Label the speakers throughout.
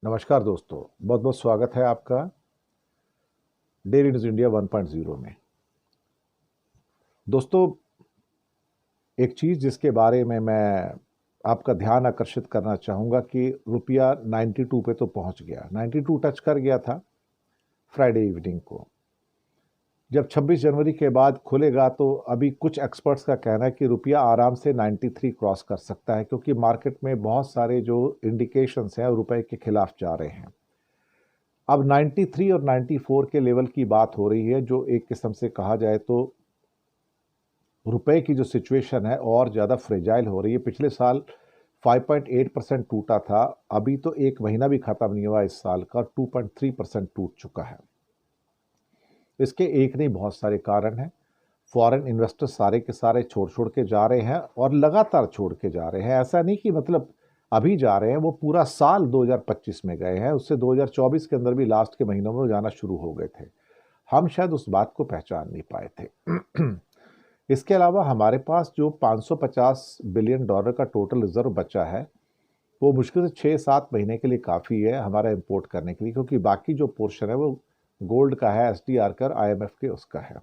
Speaker 1: नमस्कार दोस्तों, बहुत बहुत स्वागत है आपका डेली न्यूज़ इंडिया 1.0 में। दोस्तों, एक चीज़ जिसके बारे में मैं आपका ध्यान आकर्षित करना चाहूँगा कि रुपया 92 पे तो पहुँच गया, 92 टच कर गया था फ्राइडे इवनिंग को। जब 26 जनवरी के बाद खुलेगा तो अभी कुछ एक्सपर्ट्स का कहना है कि रुपया आराम से 93 क्रॉस कर सकता है, क्योंकि मार्केट में बहुत सारे जो इंडिकेशंस हैं रुपए के खिलाफ जा रहे हैं। अब 93 और 94 के लेवल की बात हो रही है, जो एक किस्म से कहा जाए तो रुपए की जो सिचुएशन है और ज़्यादा फ्रेजाइल हो रही है। पिछले साल 5.8% टूटा था, अभी तो एक महीना भी खत्म नहीं हुआ इस साल का, 2.3% टूट चुका है। इसके एक नहीं बहुत सारे कारण हैं। फॉरेन इन्वेस्टर सारे के सारे छोड़ के जा रहे हैं और लगातार छोड़ के जा रहे हैं। ऐसा नहीं कि मतलब अभी जा रहे हैं, वो पूरा साल 2025 में गए हैं, उससे 2024 के अंदर भी लास्ट के महीनों में जाना शुरू हो गए थे। हम शायद उस बात को पहचान नहीं पाए थे। इसके अलावा हमारे पास जो 550 बिलियन डॉलर का टोटल रिजर्व बचा है, वो मुश्किल से 6-7 महीने के लिए काफ़ी है हमारा इंपोर्ट करने के लिए, क्योंकि बाकी जो पोर्शन है वो गोल्ड का है, एसडीआर का, आईएमएफ के उसका है।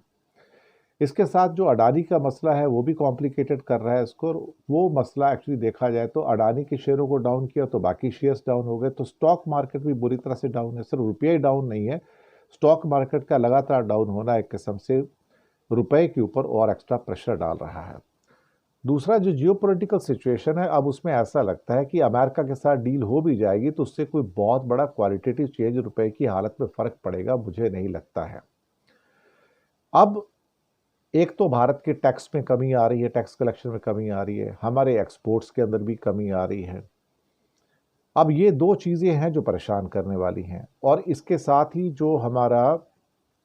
Speaker 1: इसके साथ जो अडानी का मसला है वो भी कॉम्प्लिकेटेड कर रहा है इसको। वो मसला एक्चुअली देखा जाए तो अडानी के शेयरों को डाउन किया तो बाकी शेयर्स डाउन हो गए, तो स्टॉक मार्केट भी बुरी तरह से डाउन है। सिर्फ रुपया ही डाउन नहीं है, स्टॉक मार्केट का लगातार डाउन होना एक किस्म से रुपए के ऊपर और एक्स्ट्रा प्रेशर डाल रहा है। दूसरा जो जियोपॉलिटिकल सिचुएशन है, अब उसमें ऐसा लगता है कि अमेरिका के साथ डील हो भी जाएगी तो उससे कोई बहुत बड़ा क्वालिटेटिव चेंज रुपए की हालत में फर्क पड़ेगा, मुझे नहीं लगता है। अब एक तो भारत के टैक्स में कमी आ रही है, टैक्स कलेक्शन में कमी आ रही है, हमारे एक्सपोर्ट्स के अंदर भी कमी आ रही है। अब ये दो चीज़ें हैं जो परेशान करने वाली हैं, और इसके साथ ही जो हमारा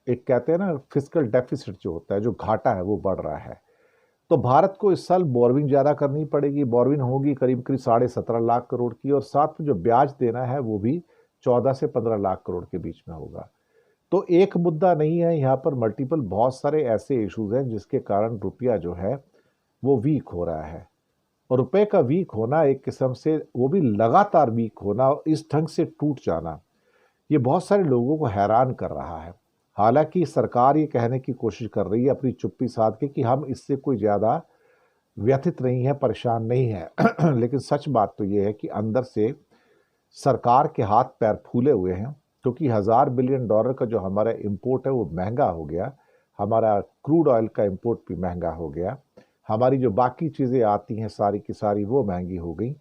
Speaker 1: एक कहते हैं ना फिस्कल डेफिसिट जो होता है, जो घाटा है वो बढ़ रहा है। तो भारत को इस साल बोरविंग ज़्यादा करनी पड़ेगी। बोरविंग होगी करीब करीब 17.5 लाख करोड़ की, और साथ में जो ब्याज देना है वो भी 14 से 15 लाख करोड़ के बीच में होगा। तो एक मुद्दा नहीं है यहाँ पर, मल्टीपल बहुत सारे ऐसे इश्यूज हैं जिसके कारण रुपया जो है वो वीक हो रहा है। और रुपए का वीक होना एक किस्म से, वो भी लगातार वीक होना और इस ढंग से टूट जाना, ये बहुत सारे लोगों को हैरान कर रहा है। हालांकि सरकार ये कहने की कोशिश कर रही है अपनी चुप्पी साध के कि हम इससे कोई ज़्यादा व्यथित नहीं है, परेशान नहीं है। लेकिन सच बात तो ये है कि अंदर से सरकार के हाथ पैर फूले हुए हैं, क्योंकि 1000 बिलियन डॉलर का जो हमारा इंपोर्ट है वो महंगा हो गया, हमारा क्रूड ऑयल का इंपोर्ट भी महंगा हो गया, हमारी जो बाकी चीज़ें आती हैं सारी की सारी वो महंगी हो गई,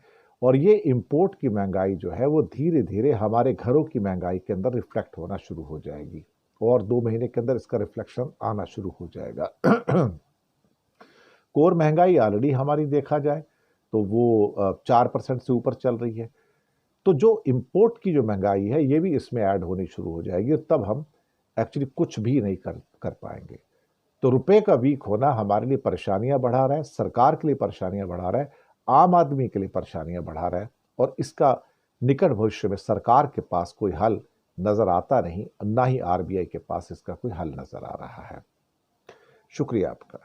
Speaker 1: और ये इंपोर्ट की महंगाई जो है वो धीरे धीरे हमारे घरों की महंगाई के अंदर रिफ्लेक्ट होना शुरू हो जाएगी, और 2 महीने के अंदर इसका रिफ्लेक्शन आना शुरू हो जाएगा। कोर महंगाई ऑलरेडी हमारी देखा जाए तो वो 4% से ऊपर चल रही है। तो जो इंपोर्ट की जो महंगाई है ये भी इसमें ऐड होनी शुरू हो जाएगी, और तब हम एक्चुअली कुछ भी नहीं कर पाएंगे। तो रुपए का वीक होना हमारे लिए परेशानियां बढ़ा रहा है, सरकार के लिए परेशानियां बढ़ा रहा है, आम आदमी के लिए परेशानियां बढ़ा रहा है, और इसका निकट भविष्य में सरकार के पास कोई हल नजर आता नहीं, ना ही आरबीआई के पास इसका कोई हल नजर आ रहा है। शुक्रिया आपका।